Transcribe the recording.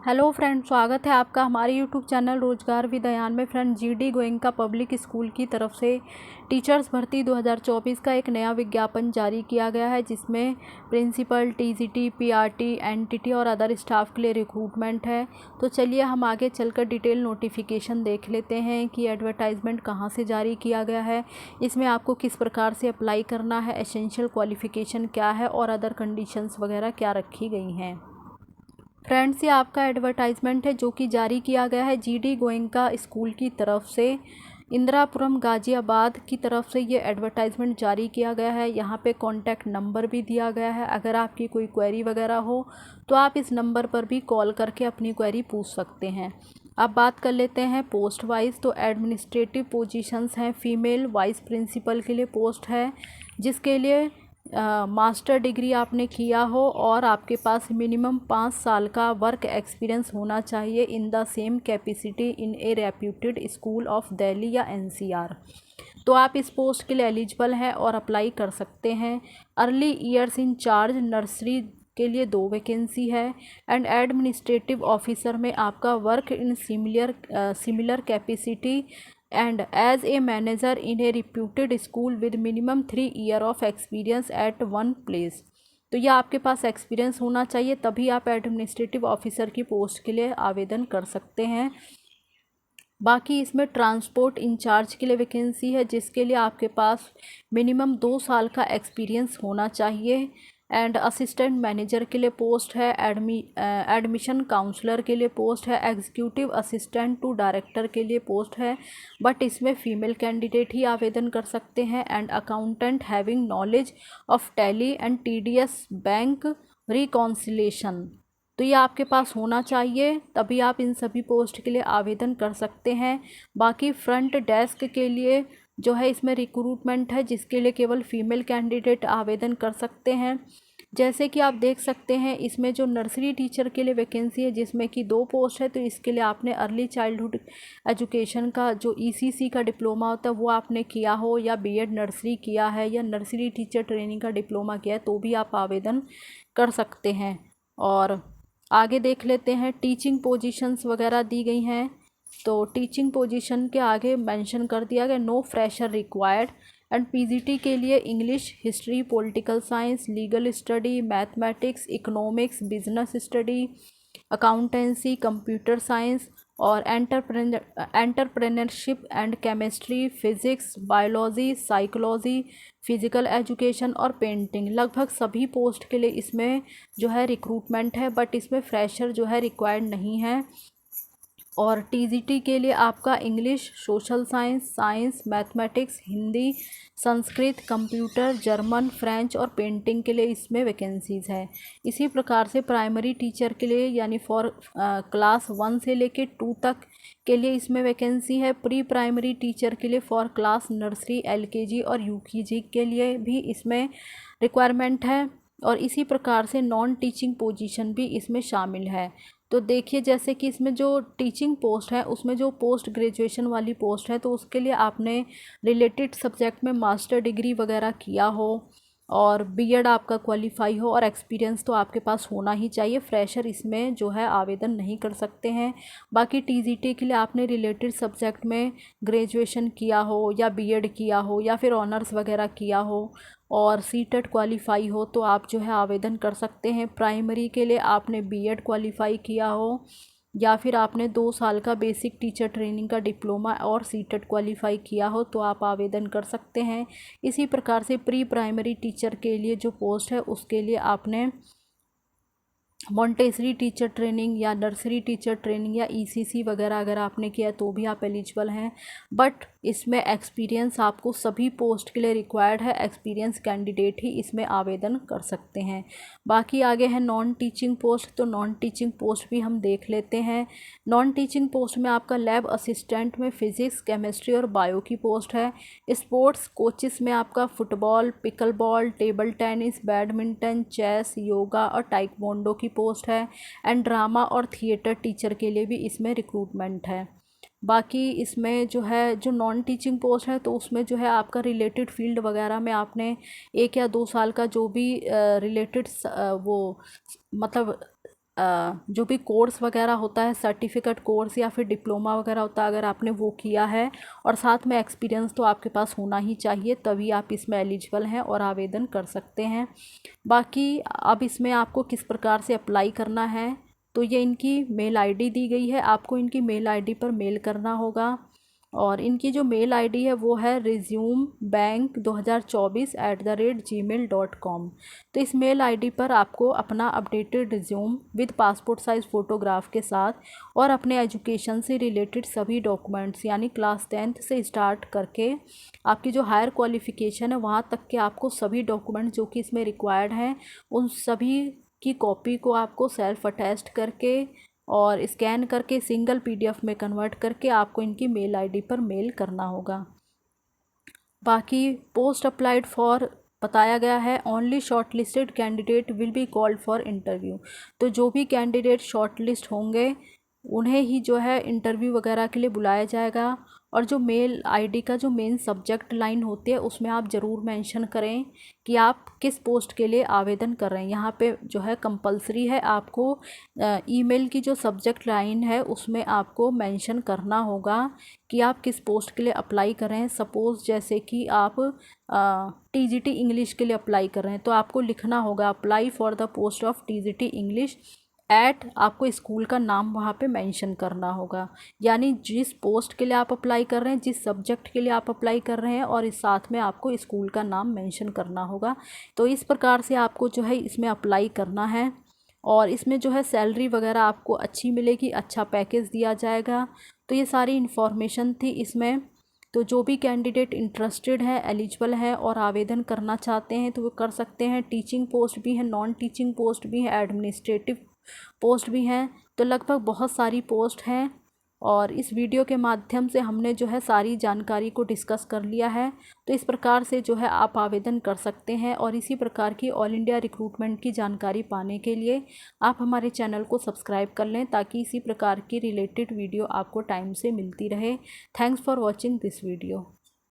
Hello friend, स्वागत है आपका हमारे यूट्यूब चैनल रोजगार विदयान में। Friend, GD Goenka public school की तरफ से टीचर्स भर्ती 2024 का एक नया विज्ञापन जारी किया गया है, जिसमें प्रिंसिपल, टीजीटी, पीआरटी, एनटीटी और अदर स्टाफ के लिए रिक्रूटमेंट है। तो चलिए हम आगे चलकर डिटेल नोटिफिकेशन देख लेते हैं कि एडवर्टाइजमेंट कहाँ से जारी किया गया है, इसमें आपको किस प्रकार से अप्लाई करना है, एसेंशियल क्वालिफ़िकेशन क्या है और अदर कंडीशंस वगैरह क्या रखी गई हैं। फ्रेंड्स, ये आपका एडवर्टाइजमेंट है जो कि जारी किया गया है जीडी गोयनका स्कूल की तरफ से। इंदिरापुरम गाज़ियाबाद की तरफ से ये एडवर्टाइजमेंट जारी किया गया है। यहाँ पे कॉन्टैक्ट नंबर भी दिया गया है। अगर आपकी कोई क्वेरी वगैरह हो तो आप इस नंबर पर भी कॉल करके अपनी क्वेरी पूछ सकते हैं। अब बात कर लेते हैं पोस्ट वाइज। तो एडमिनिस्ट्रेटिव पोजीशंस हैं। फीमेल वाइस प्रिंसिपल के लिए पोस्ट है, जिसके लिए मास्टर डिग्री आपने किया हो और आपके पास मिनिमम 5 साल का वर्क एक्सपीरियंस होना चाहिए in the same capacity in A reputed school of Delhi या एनसीआर। तो आप इस पोस्ट के लिए एलिजिबल हैं और अप्लाई कर सकते हैं। Early years in charge nursery के लिए 2 वैकेंसी है। एंड एडमिनिस्ट्रेटिव ऑफिसर में आपका work in similar capacity and as a manager in a reputed school with minimum 3 year of experience at one place। तो यह आपके पास एक्सपीरियंस होना चाहिए, तभी आप एडमिनिस्ट्रेटिव ऑफिसर की पोस्ट के लिए आवेदन कर सकते हैं। बाकी इसमें ट्रांसपोर्ट इंचार्ज के लिए वैकेंसी है, जिसके लिए आपके पास मिनिमम 2 साल का एक्सपीरियंस होना चाहिए। एंड असिस्टेंट मैनेजर के लिए पोस्ट है। एडमिशन काउंसलर के लिए पोस्ट है। एग्जीक्यूटिव असिस्टेंट टू डायरेक्टर के लिए पोस्ट है, बट इसमें फीमेल कैंडिडेट ही आवेदन कर सकते हैं। And accountant having knowledge of tally and TDS bank reconciliation, तो ये आपके पास होना चाहिए, तभी आप इन सभी पोस्ट के लिए आवेदन कर सकते हैं। बाकी फ्रंट डेस्क के लिए जो है इसमें रिक्रूटमेंट है, जिसके लिए केवल फीमेल कैंडिडेट आवेदन कर सकते हैं। जैसे कि आप देख सकते हैं, इसमें जो नर्सरी टीचर के लिए वैकेंसी है, जिसमें कि 2 पोस्ट है, तो इसके लिए आपने अर्ली चाइल्डहुड एजुकेशन का जो ईसीसी का डिप्लोमा होता है वो आपने किया हो, या बीएड नर्सरी किया है, या नर्सरी टीचर ट्रेनिंग का डिप्लोमा किया है, तो भी आप आवेदन कर सकते हैं। और आगे देख लेते हैं, टीचिंग पोजीशंस वगैरह दी गई हैं। तो टीचिंग पोजीशन के आगे मेंशन कर दिया गया no fresher required. And PGT के लिए English, history, political science, legal study, mathematics, economics, business study, accountancy, computer science और entrepreneurship and chemistry, physics, biology, psychology, physical education और पेंटिंग, लगभग सभी पोस्ट के लिए इसमें जो है रिक्रूटमेंट है, बट इसमें फ्रेशर जो है रिक्वायर्ड नहीं है। और टीजीटी के लिए आपका English, social science, science, mathematics, Hindi, Sanskrit, computer, German, French और पेंटिंग के लिए इसमें वैकेंसीज़ है। इसी प्रकार से प्राइमरी टीचर के लिए यानी फॉर क्लास 1 से लेके 2 तक के लिए इसमें वैकेंसी है। प्री प्राइमरी टीचर के लिए फॉर क्लास नर्सरी, एलकेजी और यूकेजी के लिए भी इसमें रिक्वायरमेंट है। और इसी प्रकार से नॉन टीचिंग पोजीशन भी इसमें शामिल है। तो देखिए, जैसे कि इसमें जो टीचिंग पोस्ट है, उसमें जो पोस्ट ग्रेजुएशन वाली पोस्ट है, तो उसके लिए आपने रिलेटेड सब्जेक्ट में मास्टर डिग्री वगैरह किया हो और बीएड आपका क्वालिफाई हो और एक्सपीरियंस तो आपके पास होना ही चाहिए। फ्रेशर इसमें जो है आवेदन नहीं कर सकते हैं। बाकी टीजीटी के लिए आपने रिलेटेड सब्जेक्ट में ग्रेजुएशन किया हो या बीएड किया हो या फिर ऑनर्स वगैरह किया हो और सीटेट क्वालिफाई हो, तो आप जो है आवेदन कर सकते हैं। प्राइमरी के लिए आपने बीएड क्वालिफाई किया हो या फिर आपने 2 साल का बेसिक टीचर ट्रेनिंग का डिप्लोमा और सीटेट क्वालिफाई किया हो, तो आप आवेदन कर सकते हैं। इसी प्रकार से प्री प्राइमरी टीचर के लिए जो पोस्ट है, उसके लिए आपने मॉन्टेसरी टीचर ट्रेनिंग या नर्सरी टीचर ट्रेनिंग या ईसीसी वगैरह अगर आपने किया तो भी आप एलिजिबल हैं। बट इसमें एक्सपीरियंस आपको सभी पोस्ट के लिए रिक्वायर्ड है। एक्सपीरियंस कैंडिडेट ही इसमें आवेदन कर सकते हैं। बाकी आगे है नॉन टीचिंग पोस्ट। तो नॉन टीचिंग पोस्ट भी हम देख लेते हैं। नॉन टीचिंग पोस्ट में आपका लैब असिस्टेंट में फ़िज़िक्स, केमिस्ट्री और बायो की पोस्ट है। स्पोर्ट्स कोचिस में आपका football, pickle ball, table tennis, badminton, chess, yoga और टाइक्वांडो की पोस्ट है। एंड ड्रामा और थिएटर टीचर के लिए भी इसमें रिक्रूटमेंट है। बाकी इसमें जो है जो नॉन टीचिंग पोस्ट है, तो उसमें जो है आपका रिलेटेड फील्ड वगैरह में आपने 1 या 2 साल का जो भी रिलेटेड वो मतलब जो भी कोर्स वगैरह होता है, सर्टिफिकेट कोर्स या फिर डिप्लोमा वगैरह होता है, अगर आपने वो किया है और साथ में एक्सपीरियंस तो आपके पास होना ही चाहिए, तभी आप इसमें एलिजिबल हैं और आवेदन कर सकते हैं। बाकी अब इसमें आपको किस प्रकार से अप्लाई करना है, तो ये इनकी मेल आईडी दी गई है, आपको इनकी मेल आईडी पर मेल करना होगा। और इनकी जो मेल आईडी है वो है resumebank2024@gmail.com। तो इस मेल आईडी पर आपको अपना updated resume with passport size photograph के साथ और अपने एजुकेशन से रिलेटेड सभी डॉक्यूमेंट्स, यानी क्लास 10th से स्टार्ट करके आपकी जो हायर क्वालिफ़िकेशन है वहाँ तक के आपको सभी डॉक्यूमेंट्स जो कि इसमें रिक्वायर्ड हैं, उन सभी की कॉपी को आपको सेल्फ अटैच्ड करके और स्कैन करके सिंगल PDF में कन्वर्ट करके आपको इनकी मेल आईडी पर मेल करना होगा। बाकी पोस्ट अप्लाइड फॉर बताया गया है, only short listed candidate will be called for interview. तो जो भी कैंडिडेट शॉर्ट लिस्ट होंगे उन्हें ही जो है इंटरव्यू वगैरह के लिए बुलाया जाएगा। और जो मेल आईडी का जो मेन सब्जेक्ट लाइन होती है उसमें आप ज़रूर मेंशन करें कि आप किस पोस्ट के लिए आवेदन कर रहे हैं। यहाँ पे जो है कंपलसरी है, आपको ईमेल की जो सब्जेक्ट लाइन है उसमें आपको मेंशन करना होगा कि आप किस पोस्ट के लिए अप्लाई कर रहे हैं। सपोज़ जैसे कि आप TGT इंग्लिश के लिए अप्लाई कर रहे हैं, तो आपको लिखना होगा apply for the post of TGT English आपको स्कूल का नाम वहाँ पे मेंशन करना होगा, यानी जिस पोस्ट के लिए आप अप्लाई कर रहे हैं, जिस सब्जेक्ट के लिए आप अप्लाई कर रहे हैं, और इस साथ में आपको स्कूल का नाम मेंशन करना होगा। तो इस प्रकार से आपको जो है इसमें अप्लाई करना है। और इसमें जो है सैलरी वगैरह आपको अच्छी मिलेगी, अच्छा पैकेज दिया जाएगा। तो ये सारी इन्फॉर्मेशन थी इसमें। तो जो भी कैंडिडेट इंटरेस्टेड है, एलिजिबल है और आवेदन करना चाहते हैं तो वो कर सकते हैं। टीचिंग पोस्ट भी है, नॉन टीचिंग पोस्ट भी है, एडमिनिस्ट्रेटिव पोस्ट भी हैं, तो लगभग बहुत सारी पोस्ट हैं। और इस वीडियो के माध्यम से हमने जो है सारी जानकारी को डिस्कस कर लिया है। तो इस प्रकार से जो है आप आवेदन कर सकते हैं। और इसी प्रकार की ऑल इंडिया रिक्रूटमेंट की जानकारी पाने के लिए आप हमारे चैनल को सब्सक्राइब कर लें, ताकि इसी प्रकार की रिलेटेड वीडियो आपको टाइम से मिलती रहे। Thanks for watching this video.